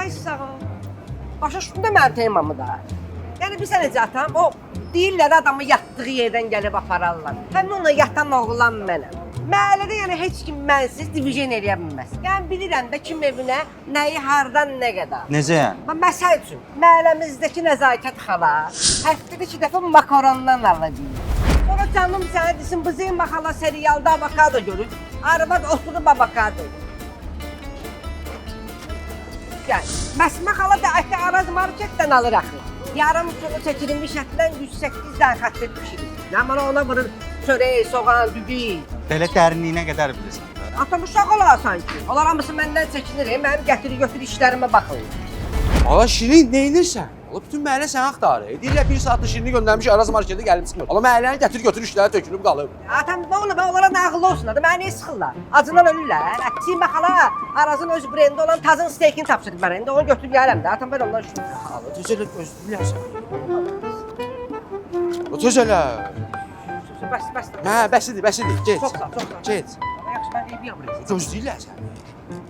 Ay sağ ol. Başa düşdün də mənim temamı da. Yəni bir sənəcə atam, o deyirlər adamı yatdığı yerdən gəlib apararlar. Həmin ona yatan oğlan mənəm. Məhəllədə yəni heç kim mənsiz divijen eləyə bilməz. Yəni bilirəm də kim evinə nəyi hardan nə qədər. Necə yəni? Məsəl üçün, məhəlləmizdəki nəzakət xala həftədə 2 dəfə makarondan alır. Sonra canım sənə desin, bizim xala serialda avokado görür. Arvad oturub avokado. Yəni, Məsmə xala da əti Araz marketdən alır axı. Yarım kilo çəkilmiş ətdən 108 dənə xəttir pişirir. Yəni bana ona vurur çörək, soğan, düdük. Belə dərinliyinə qədər bilirsən. Atam uşaq olasan ki. Onlar hamısı məndən çəkinir, mənim gətir-götür işlərimə baxır. Ala Şirin, neynirsən? Ala bütün məhəllə səni axtarır. Deyirlər bir saatda Şirini göndərmiş Araz marketə gəlib çıxmır. Ala məhəlləni gətir-götür işləri tökülüb qalıb. Atam nə olub, onlara nağıllı olsun da, mənə niyə sıxırlar? Acından ölürlər. Çimə xala Arazın öz brendi olan tazın steykini tapşırdı mənə. İndi onu götürüb yeyərəm də. Atam mən ondan şunu. Ala tez elə gözləyirsən. O tez elə. Bəs. Hə, bəsidir, get. Çox sağ ol. Get. Yaxşı, mən deyib yaxşı. Gözləyirlər səni.